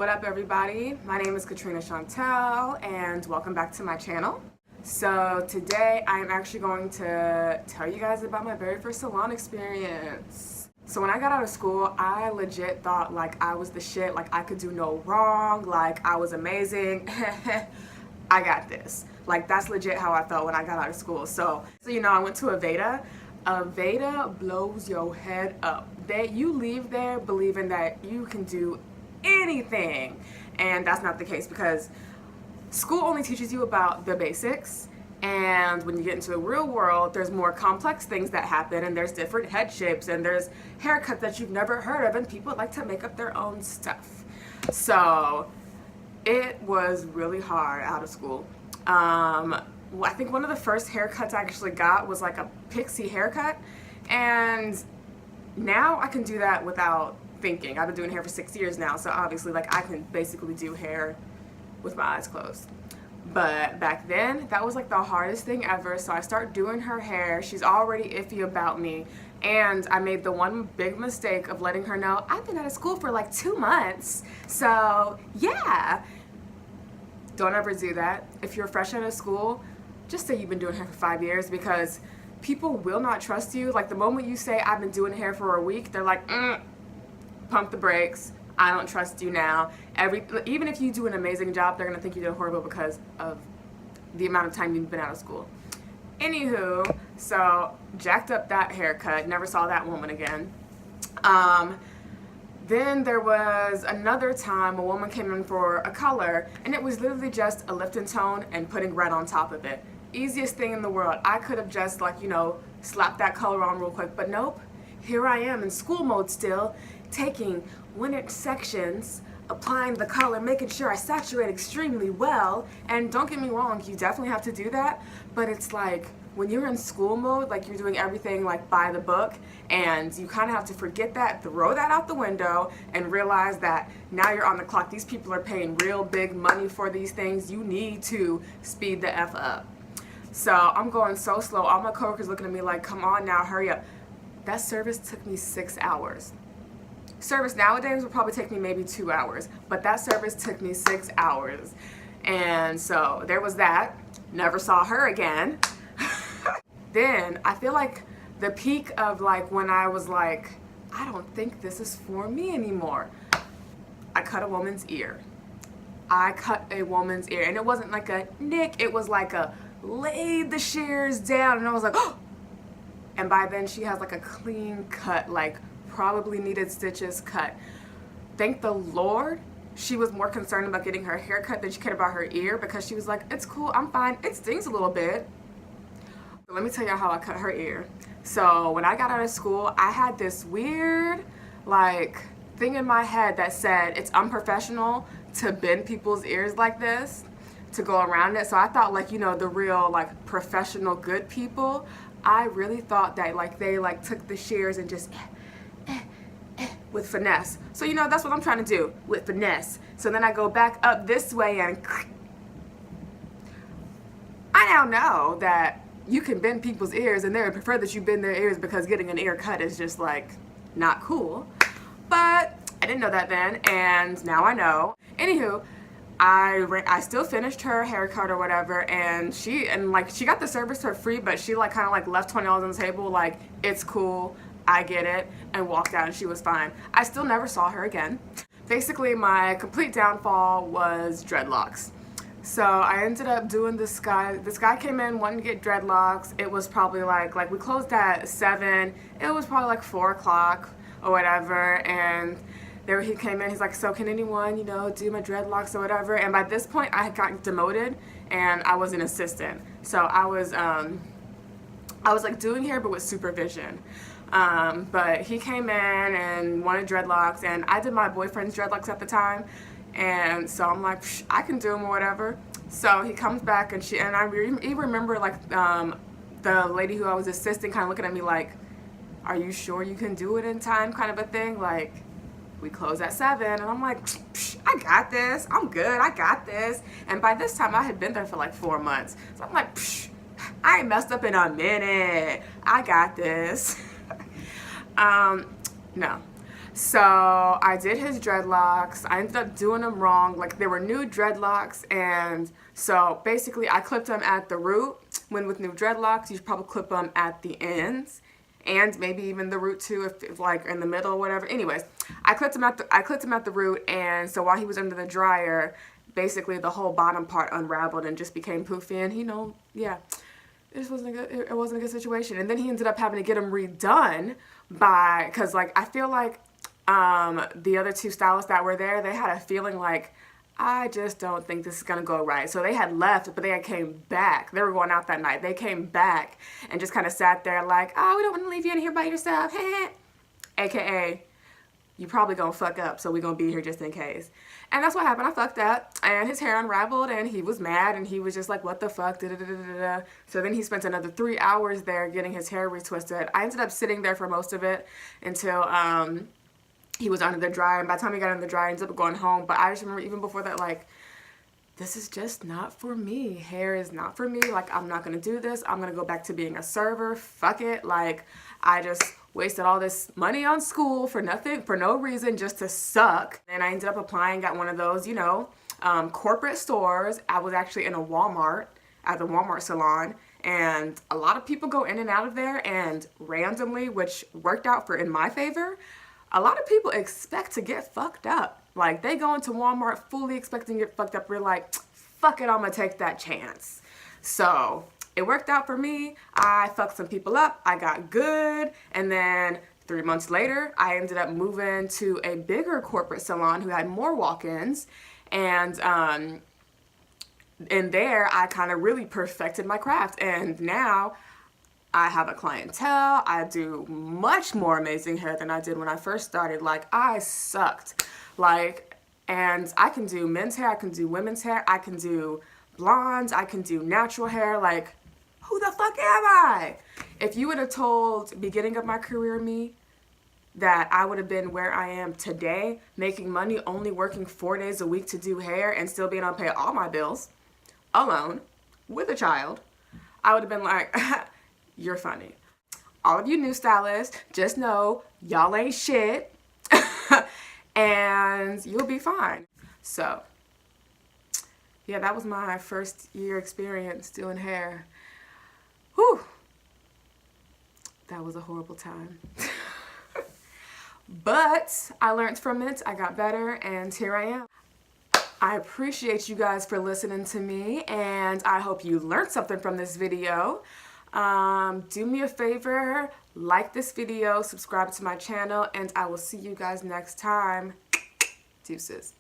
What up, everybody? My name is Katrina Chantel and welcome back to my channel. So today I am actually going to tell you guys about my very first salon experience. So when I got out of school, I legit thought like I was the shit, like I could do no wrong, like I was amazing. I got this. Like that's legit how I felt when I got out of school. So you know, I went to Aveda. Aveda blows your head up. You leave there believing that you can do anything, and that's not the case because school only teaches you about the basics, and when you get into the real world there's more complex things that happen, and there's different head shapes, and there's haircuts that you've never heard of, and people like to make up their own stuff. So it was really hard out of school. I think one of the first haircuts I actually got was like a pixie haircut, and now I can do that without thinking. I've been doing hair for 6 years now, so obviously like I can basically do hair with my eyes closed. But back then that was like the hardest thing ever. So I start doing her hair. She's already iffy about me, and I made the one big mistake of letting her know I've been out of school for like 2 months. So yeah, don't ever do that. If you're fresh out of school, just say you've been doing hair for 5 years, because people will not trust you. Like the moment you say I've been doing hair for a week, they're like, pump the brakes. I don't trust you now. Even if you do an amazing job, they're gonna think you did horrible because of the amount of time you've been out of school. Anywho, so jacked up that haircut, never saw that woman again. Then there was another time a woman came in for a color, and it was literally just a lift and tone and putting red on top of it. Easiest thing in the world. I could have just like, you know, slapped that color on real quick, but nope. Here I am in school mode still, taking 1-inch sections, applying the color, making sure I saturate extremely well. And don't get me wrong, you definitely have to do that, but it's like when you're in school mode, like you're doing everything like by the book, and you kind of have to forget that, throw that out the window, and realize that now you're on the clock. These people are paying real big money for these things. You need to speed the F up. So I'm going so slow. All my coworkers looking at me like, come on now, hurry up. That service took me 6 hours. Service nowadays would probably take me maybe 2 hours, but that service took me 6 hours. And so there was that. Never saw her again. Then I feel like the peak of like when I was like, I don't think this is for me anymore. I cut a woman's ear. I cut a woman's ear, and it wasn't like a nick, it was like a laid the shears down, and I was like, oh! And by then she has like a clean cut, like probably needed stitches cut. Thank the Lord she was more concerned about getting her hair cut than she cared about her ear, because she was like, it's cool, I'm fine, it stings a little bit. But let me tell you how I cut her ear. So when I got out of school, I had this weird like thing in my head that said it's unprofessional to bend people's ears like this, to go around it. So I thought like, you know, the real like professional good people, I really thought that like they like took the shears and just with finesse. So you know, that's what I'm trying to do with finesse. So then I go back up this way, and I now know that you can bend people's ears, and they would prefer that you bend their ears because getting an ear cut is just like not cool. But I didn't know that then, and now I know. Anywho, I still finished her haircut or whatever, and she got the service for free, but she like kind of like left $20 on the table, like it's cool, I get it, and walked out, and she was fine. I still never saw her again. Basically, my complete downfall was dreadlocks. So I ended up doing this guy came in wanting to get dreadlocks. It was probably like we closed at 7. It was probably like 4 o'clock or whatever, and there he came in, he's like, so can anyone, you know, do my dreadlocks or whatever? And by this point I had gotten demoted and I was an assistant. So I was like doing hair but with supervision. But he came in and wanted dreadlocks, and I did my boyfriend's dreadlocks at the time, and so I'm like, I can do them or whatever. So he comes back, and I even remember like the lady who I was assisting kind of looking at me like, are you sure you can do it in time, kind of a thing. Like, we close at 7, and I'm like, I got this, I'm good, I got this. And by this time I had been there for like 4 months, so I'm like, I ain't messed up in a minute, I got this. No. So I did his dreadlocks. I ended up doing them wrong. Like, they were new dreadlocks, and so basically I clipped them at the root. When with new dreadlocks, you should probably clip them at the ends, and maybe even the root too, if like in the middle or whatever. Anyways, I clipped him at the root, and so while he was under the dryer, basically the whole bottom part unraveled and just became poofy, and yeah. It just wasn't a good, it wasn't a good situation. And then he ended up having to get them redone because like I feel like the other two stylists that were there, they had a feeling like, I just don't think this is gonna go right. So they had left, but they had came back. They were going out that night. They came back and just kind of sat there like, oh, we don't want to leave you in here by yourself. AKA, you probably gonna fuck up, so we gonna be here just in case. And that's what happened. I fucked up, and his hair unraveled, and he was mad, and he was just like, what the fuck, da-da-da-da-da. So then he spent another 3 hours there getting his hair retwisted. I ended up sitting there for most of it until he was under the dryer, and by the time he got under the dryer, I ended up going home. But I just remember even before that, like, this is just not for me. Hair is not for me. Like, I'm not gonna do this. I'm gonna go back to being a server. Fuck it. Like, I just wasted all this money on school for nothing, for no reason, just to suck. And I ended up applying at one of those, you know, corporate stores. I was actually in a Walmart, at the Walmart salon, and a lot of people go in and out of there, and randomly, which worked out in my favor, a lot of people expect to get fucked up. Like, they go into Walmart fully expecting to get fucked up. We're like, fuck it, I'm gonna take that chance. So it worked out for me. I fucked some people up. I got good. And then 3 months later, I ended up moving to a bigger corporate salon who had more walk-ins. And in there, I kind of really perfected my craft. And now I have a clientele. I do much more amazing hair than I did when I first started. Like, I sucked. Like, and I can do men's hair. I can do women's hair. I can do blondes. I can do natural hair. Like, who the fuck am I? If you would have told beginning of my career me that I would have been where I am today, making money, only working 4 days a week to do hair and still being able to pay all my bills alone with a child, I would have been like, you're funny. All of you new stylists, just know y'all ain't shit and you'll be fine. So yeah, that was my first year experience doing hair. Whew. That was a horrible time. But I learned from it, I got better, and here I am. I appreciate you guys for listening to me, and I hope you learned something from this video. Do me a favor, like this video, subscribe to my channel, and I will see you guys next time. Deuces.